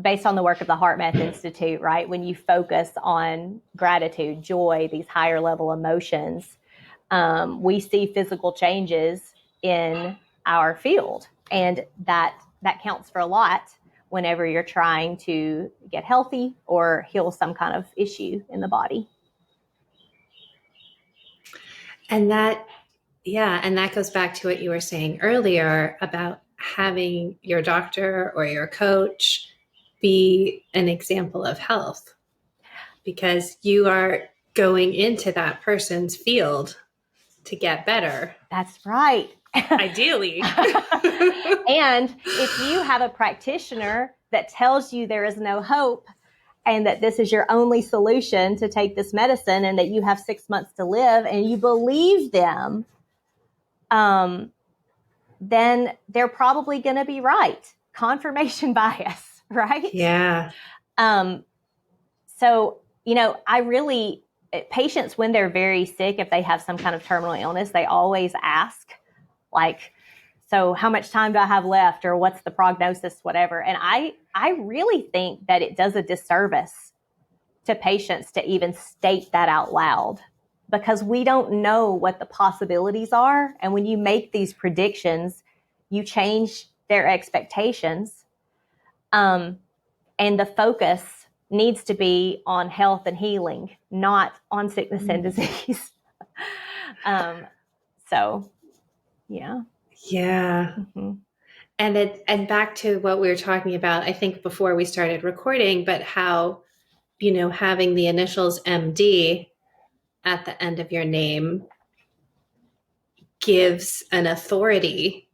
based on the work of the HeartMath Institute, right, when you focus on gratitude, joy, these higher level emotions, we see physical changes in our field. And that counts for a lot whenever you're trying to get healthy or heal some kind of issue in the body. And that goes back to what you were saying earlier about having your doctor or your coach be an example of health, because you are going into that person's field to get better. That's right. Ideally. And if you have a practitioner that tells you there is no hope and that this is your only solution to take this medicine and that you have 6 months to live, and you believe them, then they're probably going to be right. Confirmation bias, right? Yeah. So, patients, when they're very sick, if they have some kind of terminal illness, they always ask, so how much time do I have left, or what's the prognosis, whatever. And I really think that it does a disservice to patients to even state that out loud. because we don't know what the possibilities are. And when you make these predictions, you change their expectations. And the focus needs to be on health and healing, not on sickness and disease. So, yeah. Yeah. Mm-hmm. And back to what we were talking about, I think before we started recording, but how, having the initials MD at the end of your name gives an authority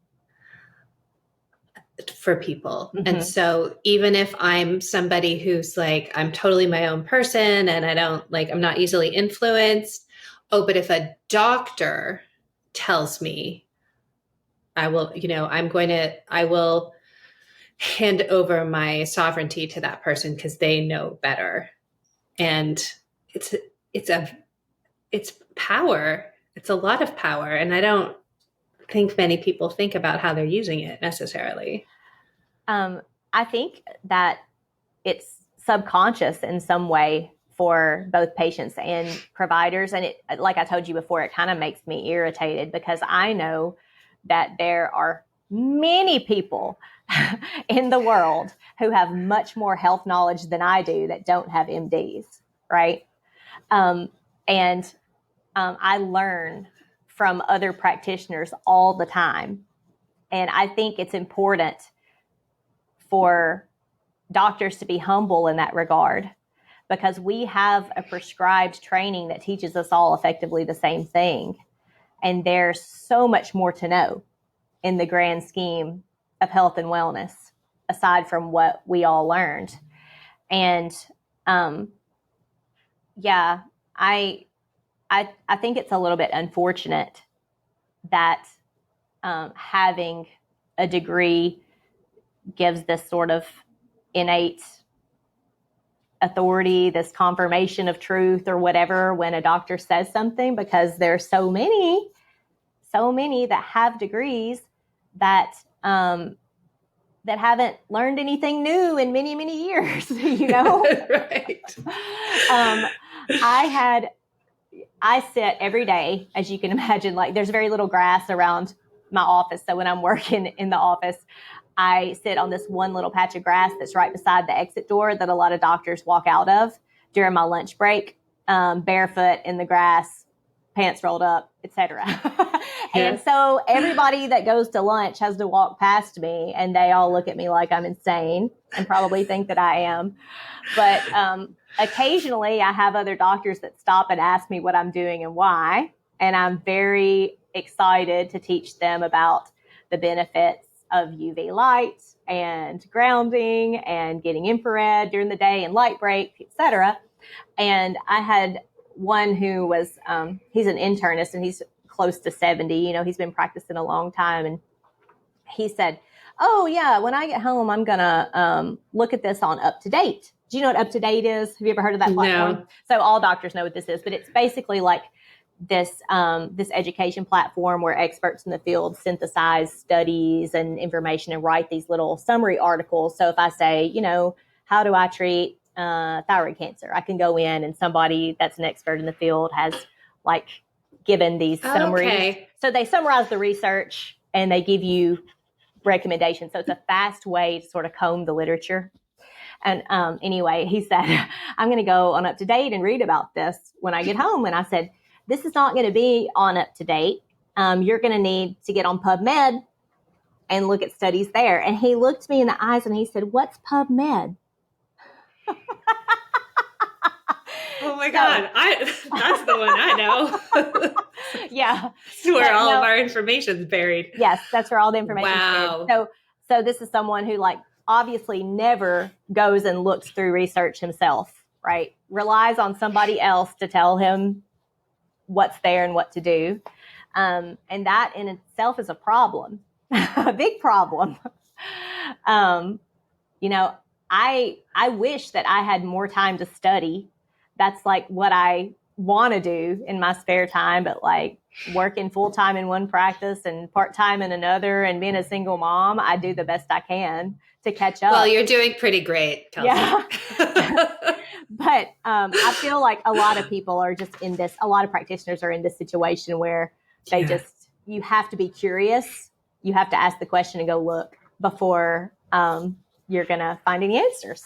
for people. Mm-hmm. And so even if I'm somebody who's like, I'm totally my own person and I'm not easily influenced. Oh, but if a doctor tells me I will hand over my sovereignty to that person because they know better. And it's power. It's a lot of power. And I don't think many people think about how they're using it necessarily. I think that it's subconscious in some way for both patients and providers. And it, like I told you before, it kind of makes me irritated because I know that there are many people in the world who have much more health knowledge than I do that don't have MDs, right? And I learn from other practitioners all the time. And I think it's important for doctors to be humble in that regard, because we have a prescribed training that teaches us all effectively the same thing. And there's so much more to know in the grand scheme of health and wellness, aside from what we all learned. And I think it's a little bit unfortunate that having a degree gives this sort of innate authority, this confirmation of truth or whatever when a doctor says something, because there's so many that have degrees that that haven't learned anything new in many, many years, Right. I sit every day, as you can imagine, like there's very little grass around my office. So when I'm working in the office, I sit on this one little patch of grass that's right beside the exit door that a lot of doctors walk out of during my lunch break, barefoot in the grass, pants rolled up, etc. And so everybody that goes to lunch has to walk past me, and they all look at me like I'm insane and probably think that I am. But occasionally I have other doctors that stop and ask me what I'm doing and why. And I'm very excited to teach them about the benefits of UV light and grounding and getting infrared during the day and light break, etc. And I had one who was, he's an internist and he's close to 70. He's been practicing a long time. And he said, oh yeah, when I get home, I'm going to look at this on UpToDate. Do you know what UpToDate is? Have you ever heard of that platform? No. So all doctors know what this is, but it's basically like this education platform where experts in the field synthesize studies and information and write these little summary articles. So if I say, how do I treat thyroid cancer? I can go in and somebody that's an expert in the field has like given these summaries. Okay. So they summarize the research and they give you recommendations. So it's a fast way to sort of comb the literature. And anyway, he said, I'm going to go on UpToDate and read about this when I get home. And I said, this is not going to be on UpToDate. You're going to need to get on PubMed and look at studies there. And he looked me in the eyes and he said, what's PubMed? Oh my God. That's the one I know. Yeah. It's where all of our information is buried. Yes, that's where all the information is Wow. buried. So this is someone who obviously never goes and looks through research himself, right? Relies on somebody else to tell him what's there and what to do. And that in itself is a problem, a big problem. I wish that I had more time to study. That's what I want to do in my spare time, but working full time in one practice and part time in another and being a single mom, I do the best I can to catch up. Well, you're doing pretty great, Kelsey. Yeah. But I feel like a lot of people are just in this, a lot of practitioners are in this situation where they just, you have to be curious. You have to ask the question and go look before you're going to find any answers.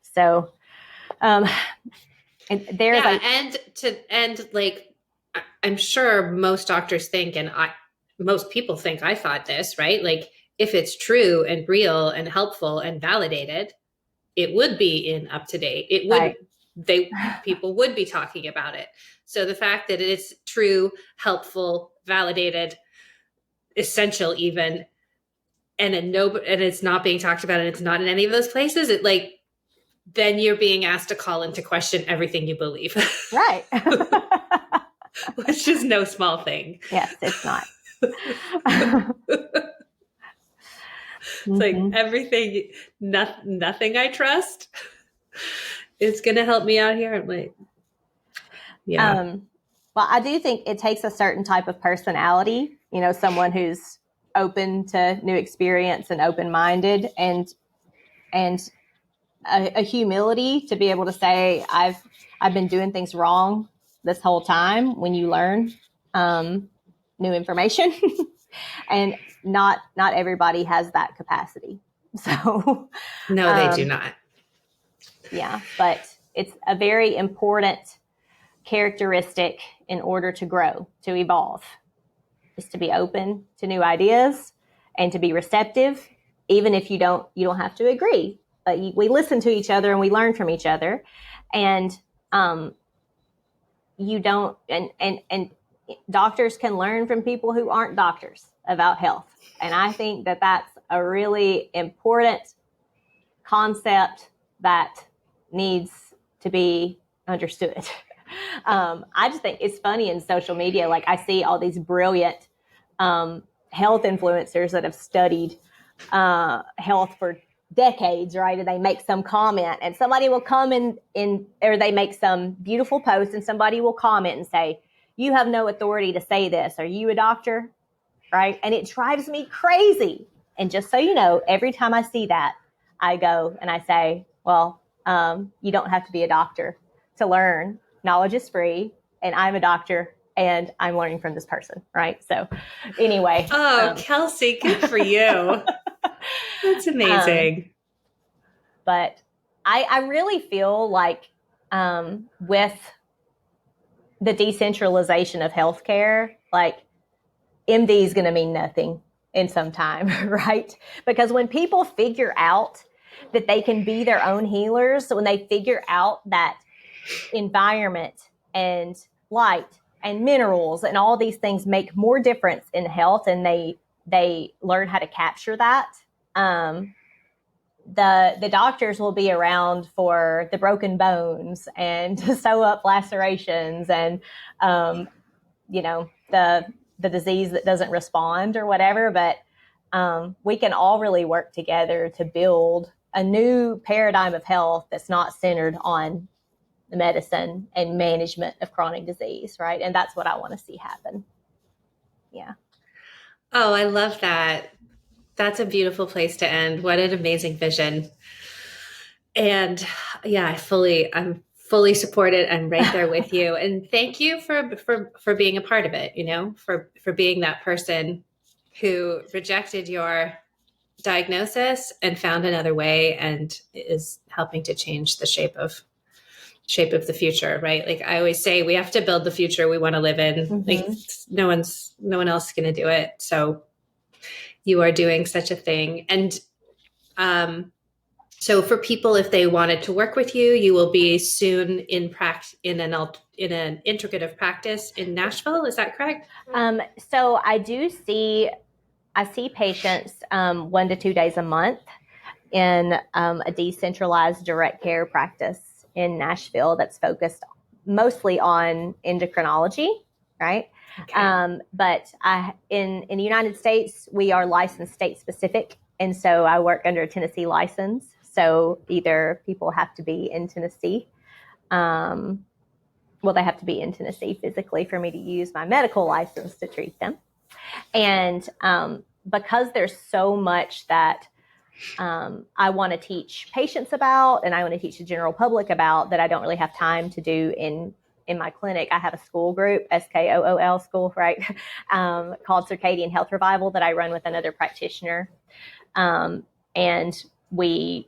So and there's and like, I'm sure most doctors think, and most people think I thought this, right? Like, if it's true and real and helpful and validated, it would be in up to date. It would, people would be talking about it. So the fact that it's true, helpful, validated, essential even, and it's not being talked about and it's not in any of those places, it like, then you're being asked to call into question everything you believe. Right. Which is no small thing. Yes, it's not. It's like everything, nothing I trust is going to help me out here. I'm like, yeah. Well, I do think it takes a certain type of personality, you know, someone who's open to new experience and open-minded, and a humility to be able to say, I've been doing things wrong this whole time, when you learn new information. And not everybody has that capacity. So no, they do not. Yeah, but it's a very important characteristic in order to grow, to evolve, is to be open to new ideas and to be receptive, even if you don't have to agree. But we listen to each other and we learn from each other, and you don't, and doctors can learn from people who aren't doctors about health. And I think that that's a really important concept that needs to be understood. I just think it's funny in social media. Like, I see all these brilliant health influencers that have studied health for decades, right? And they make some comment, and somebody will come in, or they make some beautiful post, and somebody will comment and say, "You have no authority to say this. Are you a doctor?" Right? And it drives me crazy. And just so you know, every time I see that, I go and I say, well, you don't have to be a doctor to learn. Knowledge is free, and I'm a doctor, and I'm learning from this person, right? So anyway. Oh, Kelsey, good for you. That's amazing. But I really feel like with the decentralization of healthcare, like, MD is going to mean nothing in some time, right? Because when people figure out that they can be their own healers, so when they figure out that environment and light and minerals and all these things make more difference in health, and they learn how to capture that, the doctors will be around for the broken bones and to sew up lacerations and the disease that doesn't respond or whatever. But we can all really work together to build a new paradigm of health that's not centered on the medicine and management of chronic disease, right? And that's what I want to see happen. Yeah. Oh, I love that. That's a beautiful place to end. What an amazing vision. And yeah, I'm fully support it. I'm right there with you. And thank you for being a part of it, for being that person who rejected your diagnosis and found another way and is helping to change the shape of the future, right? Like I always say, we have to build the future we want to live in. Mm-hmm. Like no one else is going to do it. So you are doing such a thing. And so for people, if they wanted to work with you, you will be soon in an integrative practice in Nashville. Is that correct? So I see patients 1 to 2 days a month in a decentralized direct care practice in Nashville that's focused mostly on endocrinology, right? Okay. But in the United States, we are licensed state specific. And so I work under a Tennessee license. So either people have to be in Tennessee. They have to be in Tennessee physically for me to use my medical license to treat them. And because there's so much that I want to teach patients about, and I want to teach the general public about, that I don't really have time to do in my clinic. I have a school group, SKOOL school, right, called Circadian Health Revival, that I run with another practitioner. And we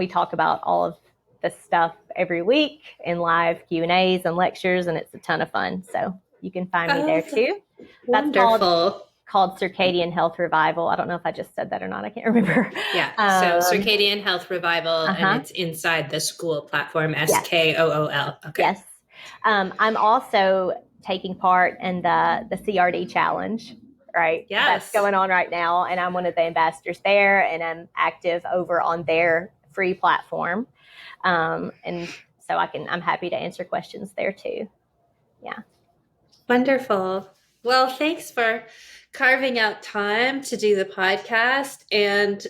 talk about all of this stuff every week in live Q&As and lectures, and it's a ton of fun. So you can find me there too. Wonderful. Called Circadian Health Revival. I don't know if I just said that or not. I can't remember. Yeah. So Circadian Health Revival, and it's inside the school platform, SKOOL. Okay. Yes. I'm also taking part in the CRD challenge, right? Yes. That's going on right now. And I'm one of the ambassadors there, and I'm active over on their free platform. And so I'm happy to answer questions there too. Yeah. Wonderful. Well, thanks for carving out time to do the podcast, and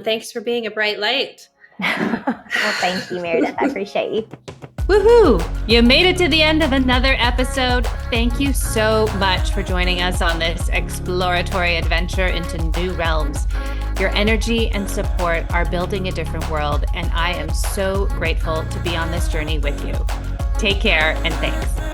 thanks for being a bright light. Well, thank you, Meredith. I appreciate you. Woohoo! You made it to the end of another episode. Thank you so much for joining us on this exploratory adventure into new realms. Your energy and support are building a different world, and I am so grateful to be on this journey with you. Take care, and thanks.